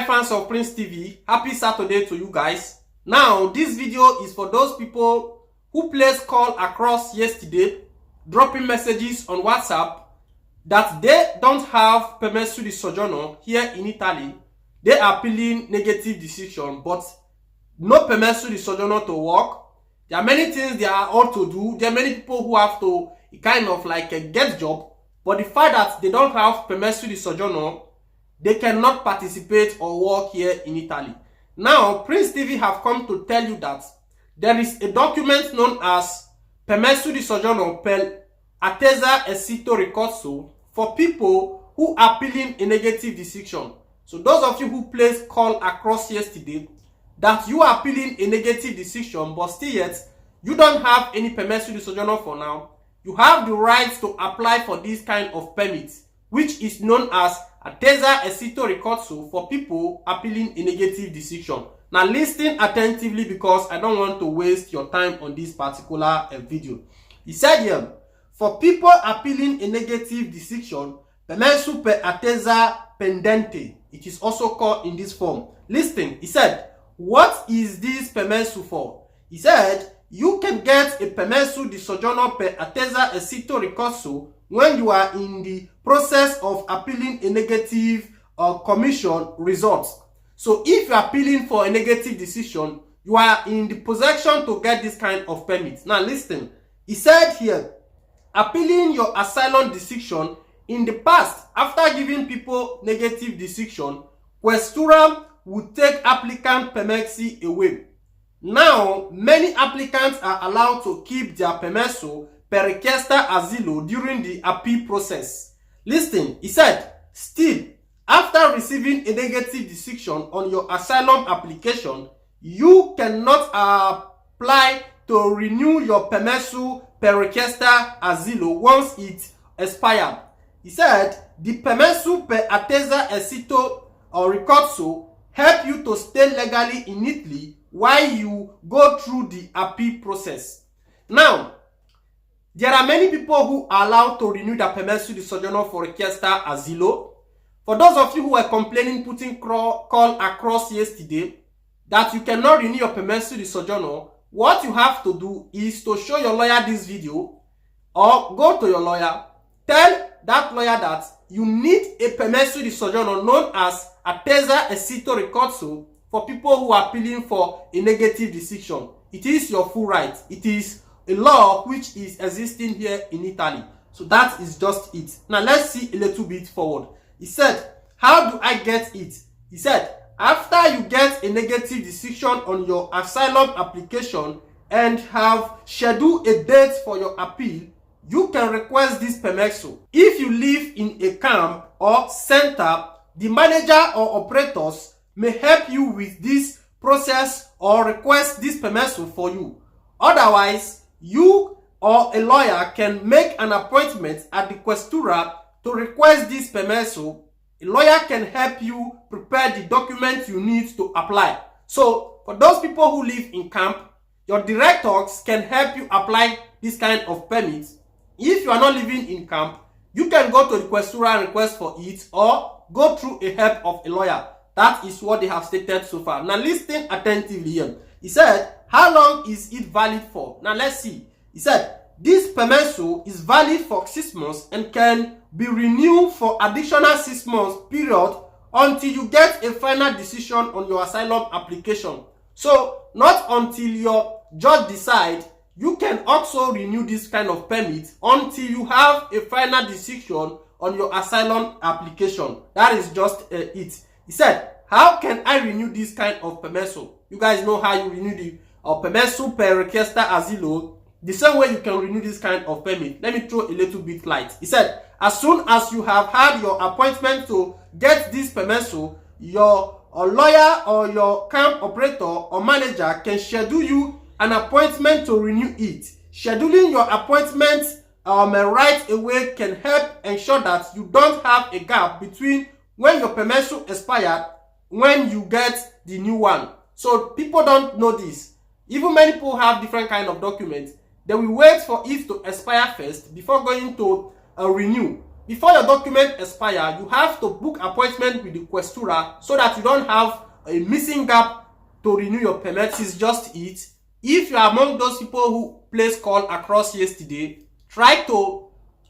fans of Prince TV, happy Saturday to you guys. Now, this video is for those people who placed call across yesterday, dropping messages on WhatsApp that they don't have permesso di soggiorno here in Italy. They are appealing negative decision, but no permesso di soggiorno to work. There are many things they are all to do. There are many people who have to kind of like get job, but the fact that they don't have permesso di soggiorno, they cannot participate or work here in Italy. Now, Prince TV have come to tell you that there is a document known as permesso di soggiorno per attesa e sito ricorso for people who are appealing a negative decision. So those of you who placed call across yesterday that you are appealing a negative decision, but still yet you don't have any permesso di soggiorno for now, you have the right to apply for this kind of permit, which is known as attesa e sito ricorso for people appealing a negative decision. Now listen attentively because I don't want to waste your time on this particular video. He said here, for people appealing a negative decision, permesso per attesa pendente, it is also called in this form. Listen, he said, what is this permesso for? He said, you can get a permesso di soggiorno per attesa e sito ricorso when you are in the process of appealing a negative commission results. So if you are appealing for a negative decision, you are in the possession to get this kind of permit. Now listen, he said here, appealing your asylum decision in the past, after giving people negative decision, questura would take applicant permessi away. Now, many applicants are allowed to keep their permesso per richiesta asilo during the appeal process. Listen, he said, still, after receiving a negative decision on your asylum application, you cannot apply to renew your permesso per richiesta asilo once it expired. He said, the permesso per attesa e sito ricorso help you to stay legally in Italy while you go through the appeal process. Now, there are many people who are allowed to renew their permesso di soggiorno for richiesta asilo. For those of you who were complaining, putting call across yesterday, that you cannot renew your permesso di soggiorno, what you have to do is to show your lawyer this video, or go to your lawyer, tell that lawyer that you need a permesso di soggiorno known as attesa e sito ricorso for people who are appealing for a negative decision. It is your full right. It is a law which is existing here in Italy. So that is just it. Now let's see a little bit forward. He said, how do I get it? He said, after you get a negative decision on your asylum application and have scheduled a date for your appeal, you can request this permesso. If you live in a camp or center, the manager or operators may help you with this process or request this permesso for you. Otherwise, you or a lawyer can make an appointment at the questura to request this permesso. A lawyer can help you prepare the documents you need to apply. So, for those people who live in camp, your directors can help you apply this kind of permit. If you are not living in camp, you can go to the questura and request for it, or go through a help of a lawyer. That is what they have stated so far. Now listen attentively here. He said, how long is it valid for? Now let's see. He said, this permesso is valid for 6 months and can be renewed for additional 6 months period until you get a final decision on your asylum application. So not until your judge decides. You can also renew this kind of permit until you have a final decision on your asylum application. That is just it. He said, how can I renew this kind of permesso? You guys know how you renew the permesso per richiesta asilo. The same way you can renew this kind of permit. Let me throw a little bit light. He said, as soon as you have had your appointment to get this permesso, your lawyer or your camp operator or manager can schedule you an appointment to renew it. Scheduling your appointment right away can help ensure that you don't have a gap between when your permesso expired when you get the new one. So people don't know this. Even many people have different kind of documents. They will wait for it to expire first before going to renew. before your document expire, you have to book appointment with the questura so that you don't have a missing gap to renew your permit. This is just it. If you are among those people who placed call across yesterday, try to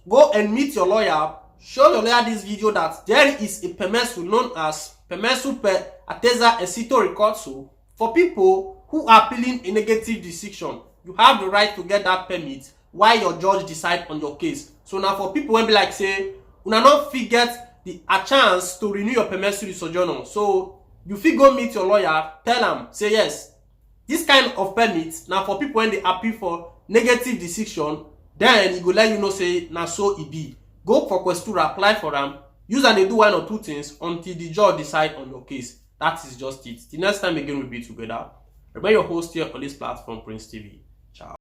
go and meet your lawyer. Show your lawyer this video that there is a permesu known as permesu per atesa esito recurso for people who are appealing a negative decision. You have the right to get that permit while your judge decide on your case. So now for people when be like say, una not fit get a chance to renew your permesu de sojourner. So you fit go meet your lawyer, tell am say yes, this kind of permit now for people when they appeal for negative decision, then he go let you know say na so e be. Go for questura, apply for them, use and they do one or two things until the judge decide on your case. That is just it. The next time again we'll be together. Remember your host here on this platform, Prince TV. Ciao.